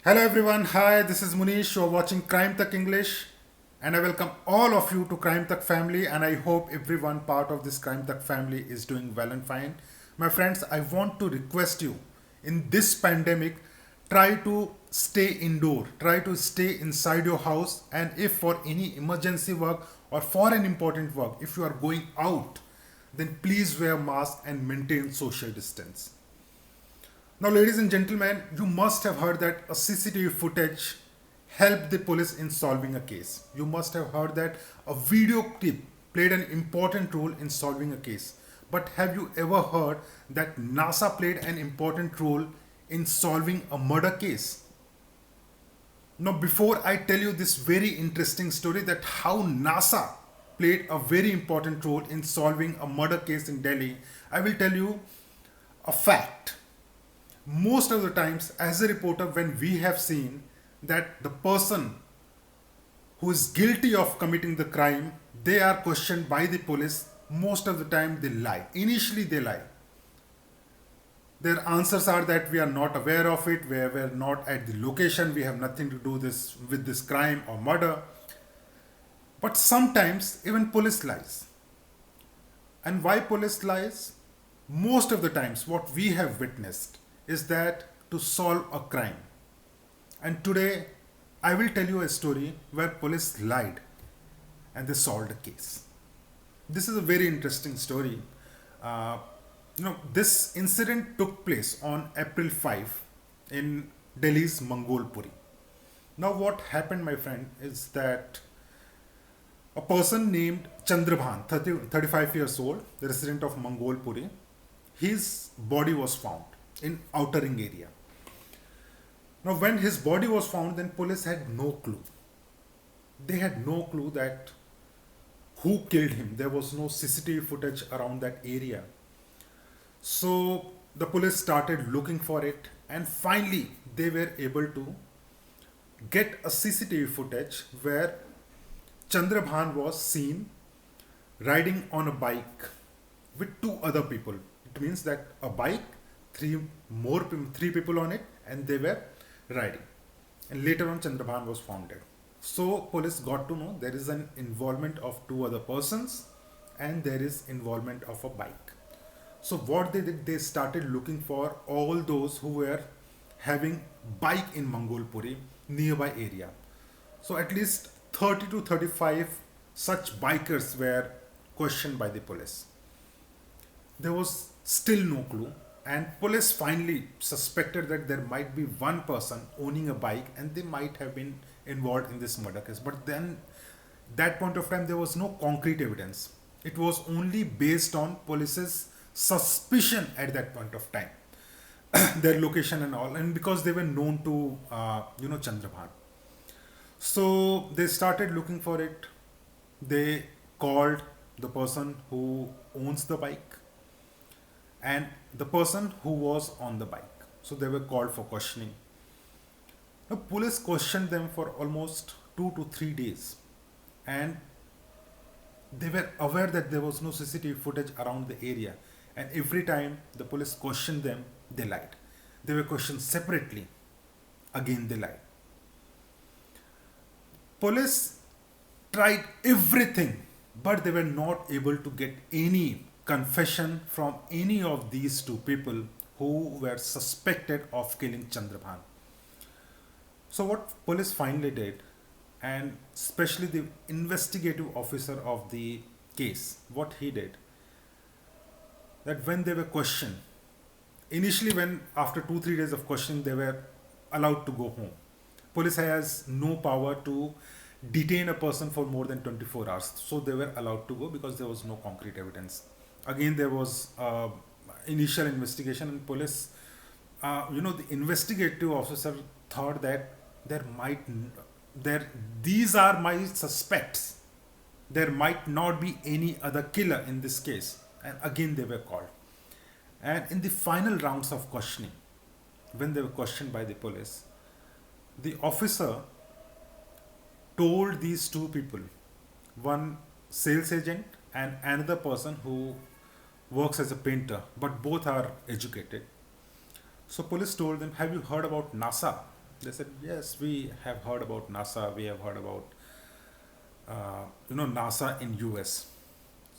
Hello everyone, hi, this is Munish. You are watching Crime Tech English, and I welcome all of you to Crime Tech family. And I hope everyone part of this Crime Tech family is doing well and fine. My friends, I want to request you in this pandemic, try to stay indoor, try to stay inside your house, and if for any emergency work or for an important work, if you are going out, then please wear mask and maintain social distance. Now, ladies and gentlemen, you must have heard that a CCTV footage helped the police in solving a case. You must have heard that a video clip played an important role in solving a case. But have you ever heard that NASA played an important role in solving a murder case? Now, before I tell you this very interesting story that how NASA played a very important role in solving a murder case in Delhi, I will tell you a fact. Most of the times, as a reporter, when we have seen that the person who is guilty of committing the crime, they are questioned by the police, most of the time they lie. Initially they lie. Their answers are that we are not aware of it, we were not at the location, we have nothing to do this with this crime or murder. But sometimes even police lies. And why police lies? Most of the times what we have witnessed is that to solve a crime. And today I will tell you a story where police lied and they solved a case. This is a very interesting story. This incident took place on April 5 in Delhi's Mangolpuri. Now, what happened, my friend, is that a person named Chandrabhan, 35 years old, the resident of Mangolpuri, his body was found in outer ring area. Now, when his body was found, then police had no clue. They had no clue that who killed him. There was no CCTV footage around that area. So the police started looking for it, and finally they were able to get a CCTV footage where Chandrabhan was seen riding on a bike with two other people. It means that a bike, three people on it, and they were riding. And later on, Chandrabhan was found dead. So police got to know there is an involvement of two other persons, and there is involvement of a bike. So what they did, they started looking for all those who were having bike in Mangolpuri nearby area. So at least 30 to 35 such bikers were questioned by the police. There was still no clue, and police finally suspected that there might be one person owning a bike and they might have been involved in this murder case. But then that point of time there was no concrete evidence. It was only based on police's suspicion at that point of time, their location and all, and because they were known to Chandrabhan. So they started looking for it. They called the person who owns the bike and the person who was on the bike. So they were called for questioning. The police questioned them for almost 2 to 3 days, and they were aware that there was no CCTV footage around the area. And every time the police questioned them, they lied. They were questioned separately. Again, they lied. Police tried everything, but they were not able to get any confession from any of these two people who were suspected of killing Chandrabhan. So what police finally did, and especially the investigative officer of the case, what he did, that when they were questioned, initially when after 2 3 days of questioning they were allowed to go home. Police has no power to detain a person for more than 24 hours, so they were allowed to go because there was no concrete evidence. Again, there was initial investigation, and police, the investigative officer thought that there might there these are my suspects, there might not be any other killer in this case. And again they were called, and in the final rounds of questioning, when they were questioned by the police, the officer told these two people, one sales agent and another person who works as a painter, but both are educated. So police told them, have you heard about NASA? They said, yes, we have heard about NASA. We have heard about, NASA in US.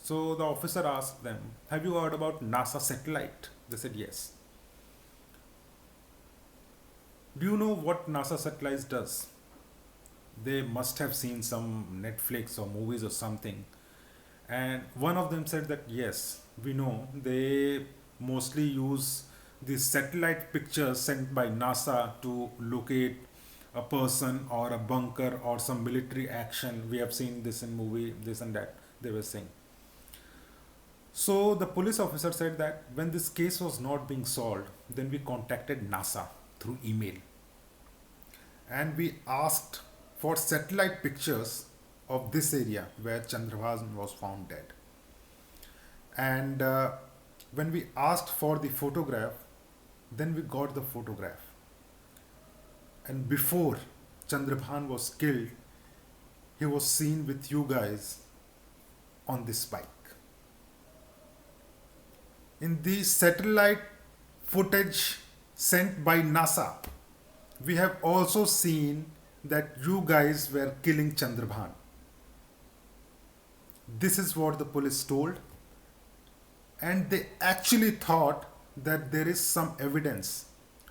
So the officer asked them, have you heard about NASA satellite? They said, yes. Do you know what NASA satellite does? They must have seen some Netflix or movies or something. And one of them said that, yes, we know they mostly use these satellite pictures sent by NASA to locate a person or a bunker or some military action. We have seen this in movie, this and that, they were saying. So the police officer said that when this case was not being solved, then we contacted NASA through email and we asked for satellite pictures of this area where Chandrabhan was found dead. And when we asked for the photograph, then we got the photograph. And before Chandrabhan was killed, he was seen with you guys on this bike. In the satellite footage sent by NASA, we have also seen that you guys were killing Chandrabhan. This is what the police told, and they actually thought that there is some evidence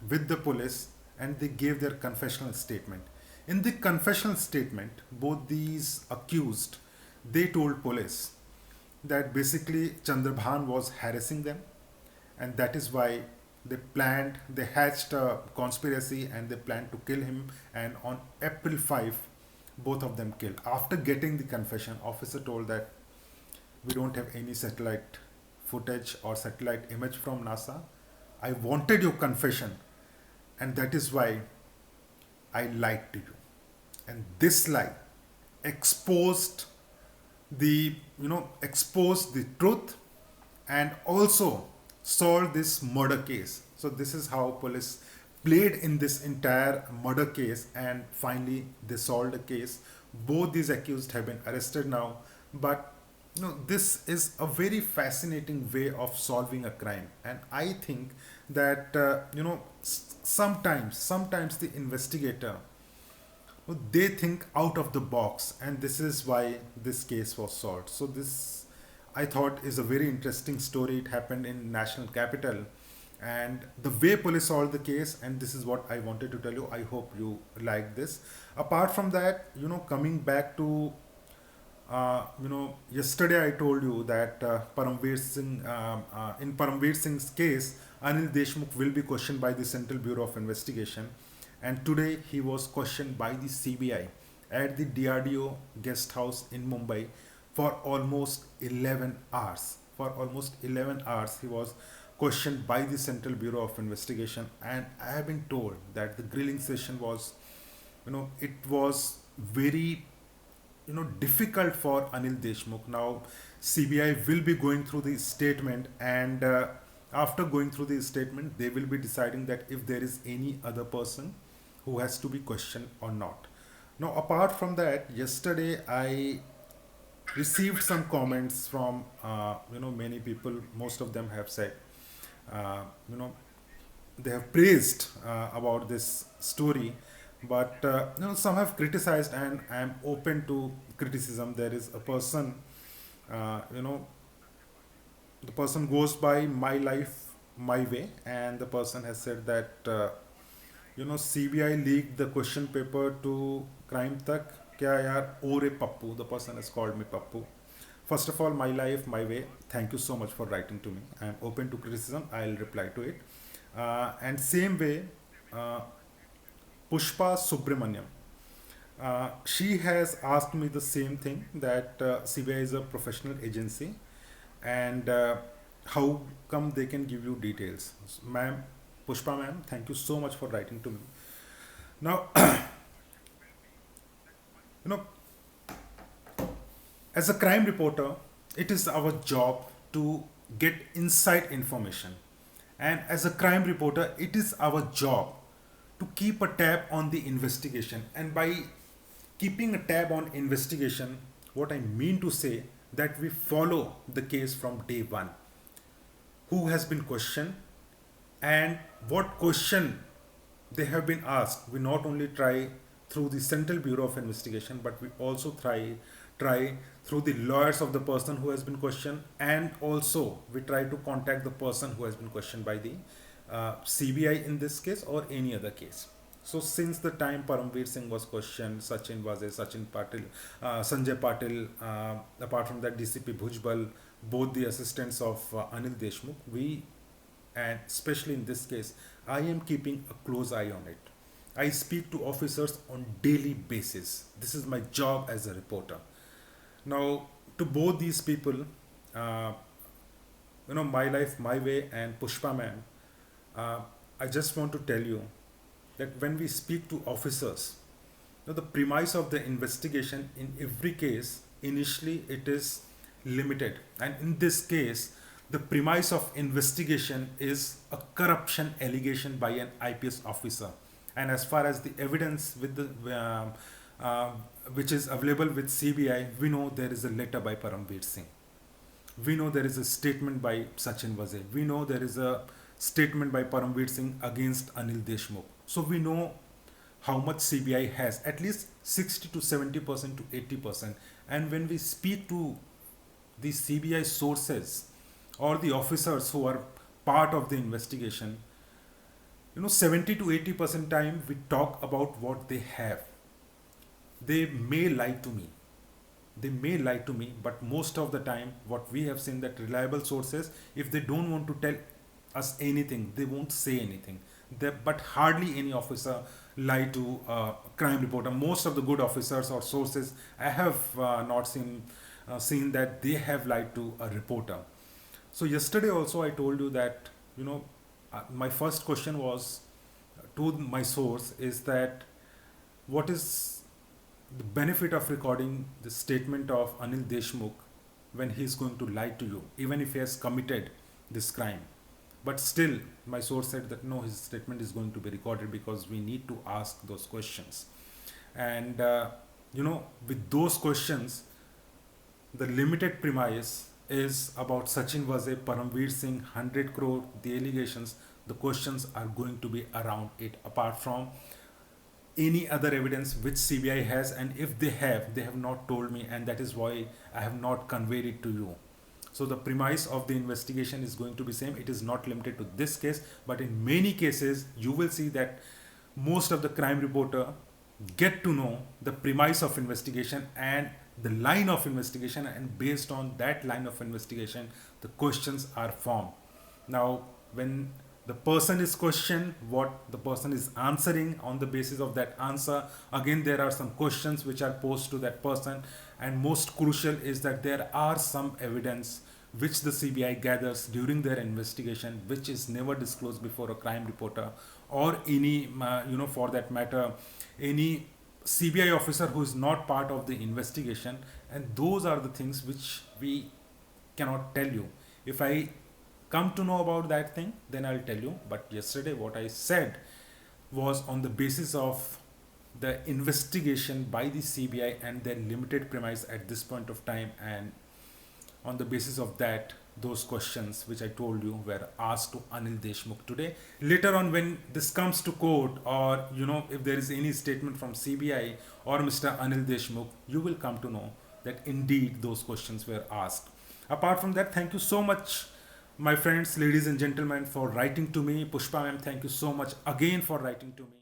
with the police, and they gave their confessional statement. In the confessional statement, both these accused, they told police that basically Chandrabhan was harassing them, and that is why they hatched a conspiracy and they planned to kill him. And on April 5, both of them killed. After getting the confession, officer told that we don't have any satellite footage or satellite image from NASA. I wanted your confession, and that is why I lied to you. And this lie exposed exposed the truth and also solved this murder case. So this is how police played in this entire murder case, and finally they solved the case. Both these accused have been arrested now, but this is a very fascinating way of solving a crime. And I think that sometimes the investigator, they think out of the box, and this is why this case was solved. So this, I thought, is a very interesting story. It happened in national capital, and the way police solved the case, and this is what I wanted to tell you. I hope you like this. Apart from that, coming back to yesterday I told you that in Paramveer Singh's case, Anil Deshmukh will be questioned by the Central Bureau of Investigation, and today he was questioned by the CBI at the DRDO guest house in Mumbai for almost 11 hours. For almost 11 hours, he was questioned by the Central Bureau of Investigation, and I have been told that the grilling session was, it was very difficult for Anil Deshmukh. Now CBI will be going through the statement, and after going through the statement, they will be deciding that if there is any other person who has to be questioned or not. Now apart from that, yesterday I received some comments from many people. Most of them have said uh, you know they have praised about this story, but some have criticized, and I am open to criticism. There is a person, you know the person goes by My Life My Way, and the person has said that CBI leaked the question paper to Crime Tak, kya yaar, oh re Pappu. The person has called me Pappu. First of all, My Life My Way, thank you so much for writing to me. I am open to criticism, I'll reply to it. And same way, uh, Pushpa Subramaniam, she has asked me the same thing, that CBI is a professional agency, and how come they can give you details. Ma'am, Pushpa ma'am, thank you so much for writing to me. Now, you know, as a crime reporter, it is our job to get inside information. And as a crime reporter, it is our job to keep a tab on the investigation. And by keeping a tab on investigation, what I mean to say, that we follow the case from day one. Who has been questioned, and what question they have been asked, we not only try through the Central Bureau of Investigation, but we also try through the lawyers of the person who has been questioned, and also we try to contact the person who has been questioned by the CBI in this case or any other case. So since the time Paramveer Singh was questioned, Sachin Patil, Sanjay Patil, apart from that DCP Bhujbal, both the assistants of Anil Deshmukh, we, and especially in this case, I am keeping a close eye on it. I speak to officers on daily basis. This is my job as a reporter. Now, to both these people, uh, My Life, My Way and Pushpa Ma'am, uh, I just want to tell you that when we speak to officers, the premise of the investigation in every case, initially it is limited. And in this case, the premise of investigation is a corruption allegation by an IPS officer. And as far as the evidence with the uh, which is available with CBI, we know there is a letter by Paramveer Singh. We know there is a statement by Sachin Vaze. We know there is a statement by Paramveer Singh against Anil Deshmukh. So we know how much CBI has, at least 60 to 70% to 80%. And when we speak to the CBI sources or the officers who are part of the investigation, 70 to 80% time we talk about what they have. They may lie to me. They may lie to me, but most of the time, what we have seen that reliable sources, if they don't want to tell us anything, they won't say anything. But hardly any officer lie to a crime reporter. Most of the good officers or sources, I have not seen that they have lied to a reporter. So yesterday also I told you that my first question was to my source is that what is the benefit of recording the statement of Anil Deshmukh when he is going to lie to you, even if he has committed this crime. But still, my source said that no, his statement is going to be recorded because we need to ask those questions. And, with those questions, the limited premise is about Sachin Vaze, Paramveer Singh, 100 crore, the allegations. The questions are going to be around it, apart from any other evidence which CBI has, and if they have not told me, and that is why I have not conveyed it to you. So the premise of the investigation is going to be same. It is not limited to this case, but in many cases you will see that most of the crime reporter get to know the premise of investigation and the line of investigation, and based on that line of investigation the questions are formed. Now when the person is questioned, what the person is answering, on the basis of that answer, again there are some questions which are posed to that person. And most crucial is that there are some evidence which the CBI gathers during their investigation, which is never disclosed before a crime reporter or any for that matter any CBI officer who is not part of the investigation. And those are the things which we cannot tell you. If I come to know about that thing, then I'll tell you. But yesterday what I said was on the basis of the investigation by the CBI and their limited premise at this point of time, and on the basis of that, those questions which I told you were asked to Anil Deshmukh today. Later on, when this comes to court, or if there is any statement from CBI or Mr. Anil Deshmukh, you will come to know that indeed those questions were asked. Apart from that, thank you so much, my friends, ladies and gentlemen, for writing to me. Pushpa ma'am, thank you so much again for writing to me.